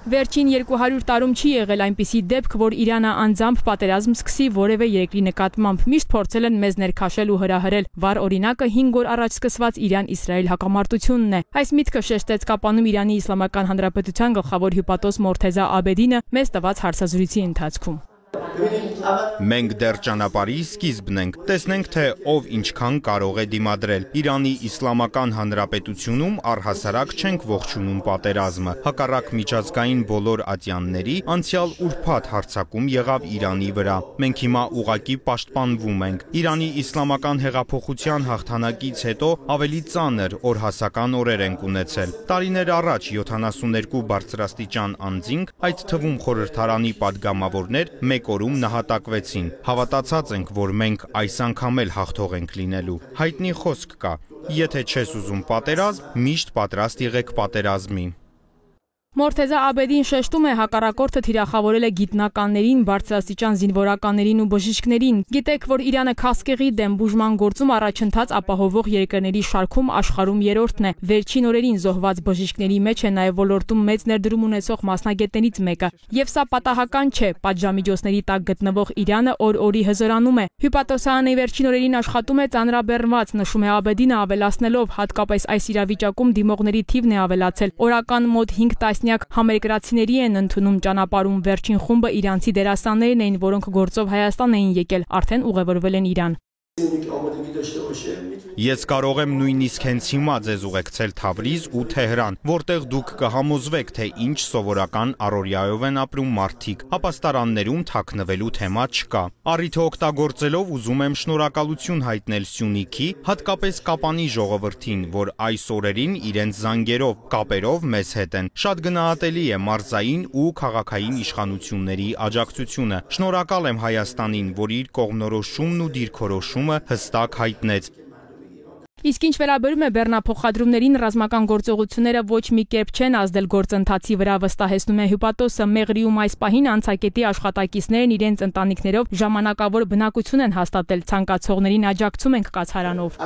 Վերջին 200 տարում չի եղել այնպիսի դեպք, որ Իրանը անձամբ պատերազմ սկսի որևէ երկրի նկատմամբ։ Միշտ փորձել են մեզ ներքաշել ու հրահրել։ Վառ օրինակը 5 օր առաջ սկսված Իրան-Իսրայել հակամարտությունն է։ Այս միտքը շեշտեց Կապանում Իրանի Իսլամական Հանրապետության գլխավոր հյուպատոս Մորթեզա Աբեդինը մեզ տված հարցազրույցի ընթացքում։ Մենք դեռ ճանապարհի սկիզբն ենք, տեսնենք, թե ով ինչքան կարող է դիմադրել։ Իրանի Իսլամական Հանրապետությունում առհասարակ չենք ողջունում պատերազմը։ Հակառակ միջազգային բոլոր ատյանների անցյալ ուրբաթ հարձակում եղավ Իրանի վրա։ Մենք հիմա ուղղակի պաշտպանվում ենք։ Իրանի Իսլամական հեղափոխության հաղթանակից հետո ավելի ծանր օրհասական օրեր ենք ունեցել։ Տարիներ առաջ 72 բարձրաստիճան անձինք, այդ թվում խորհրդարանի падգամավորներ, մեկ օրում նահատակվեցին։ Հավատացած ենք, որ մենք այս անգամ էլ հաղթող ենք լինելու։ Հայտնի խոսք կա. եթե չես ուզում պատերազմ, միշտ պատրաստ եղեք պատերազմի։ Մորթեզա Աբեդին շեշտում է, հակառակորդը թիրախավորել է գիտնականներին, բարձրաստիճան զինվորականներին ու բժիշկներին։ Գիտեք, որ Իրանը քասկեղի դեմ բուժման գործում առաջընթաց ապահովող երկրների շարքում աշխարհում երրորդն է։ Վերջին օրերին զոհված բժիշկների մեջ է նաև ոլորտում մեծ ներդրում ունեցող մասնագետներից մեկը։ Եվ սա պատահական չէ, պատժամիջոցների տակ գտնվող Իրանը օր-օրի հզորանում է։ Հյուպատոսյանը վերջին օրերին աշխատում է ծանրաբեռնված, նշում է Աբեդինը, ավելացնելով, հատկապես այս իրավիճակում դիմողների թիվն է ավելացել։ Օրական մոտ 5 համերկրացիների են ընդունում ճանապարհում, վերջին խումբը իրանցի դերասաններն էին, որոնք գործով Հայաստան էին եկել, արդեն ուղևորվել են Իրան։ Ես կարող եմ նույնիսկ հենց հիմա ձեզ ուղեկցել Թավրիզ ու Թեհրան, որտեղ դուք կհամոզվեք, թե ինչ սովորական առօրյայով են ապրում մարդիկ, ապաստարաններում թաքնվելու թեմա չկա։ Առիթը օգտագործելով ուզում եմ շնորհակալություն հայտնել Սյունիքի, հատկապես Կապանի ժողովրդին, որ այս օրերին իրենց զանգերով, կապերով մեզ հետ են։ Շատ գնահատելի է մարզային ու քաղաքային իշխանությունների աջակցությունը։ Շնորհակալ եմ Հայաստանին, որ իր կողմնորոշումն ու դիրքորոշումը հստակ հայտնեց։ Իսկ ինչ վերաբերում է բեռնափոխադրումներին, ռազմական գործողությունները ոչ մի կերպ չեն ազդել գործընթացի վրա, վստահեցնում է հյուպատոսը։ Մեղրիում այս պահին անցակետի աշխատակիցներն իրենց ընտանիքներով ժամանակավոր բնակություն են հաստատել, ցանկացողներին աջակցում ենք կացարանով։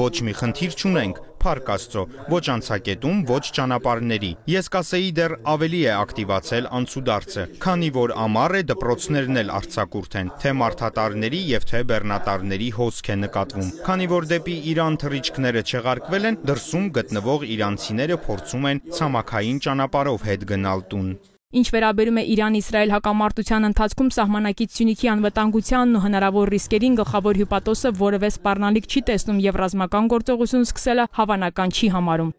Ոչ մի խնդիր չունենք, փառք Աստծո, ոչ անցակետում, ոչ ճանապարհների։ Ես կասեի դեռ ավելի է ակտիվացել անցուդարձը, քանի որ ամառ է, դպրոցներն էլ արձակուրդ են, թե մարդատարների եւ թե բեռնատարների հոսք է նկատվում։ Քանի որ դեպի Իրան թռիչքները չեղարկվել են, դրսում գտնվող իրանցիները փորձում են ցամաքային ճանապարհով հետ գնալ տուն։ Ինչ վերաբերում է Իրան-Իսրայել հակամարտության ընթացքում սահմանակից Սյունիքի անվտանգությանն ու հնարավոր ռիսկերին, գլխավոր հյուպատոսը որևէ սպառնալիք չի տեսնում եւ ռազմական գործողություն սկսելը հավանական չի համարում։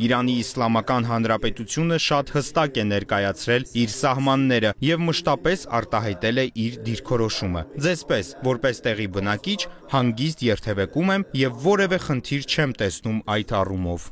Իրանի Իսլամական Հանրապետությունը շատ հստակ է ներկայացրել իր սահմանները եւ մշտապես արտահայտել է իր դիրքորոշումը։ Ձեզպես, որպես տեղի բնակիչ, հանգիստ երթևեկում եմ եւ որևէ խնդիր չեմ տեսնում այդ առումով։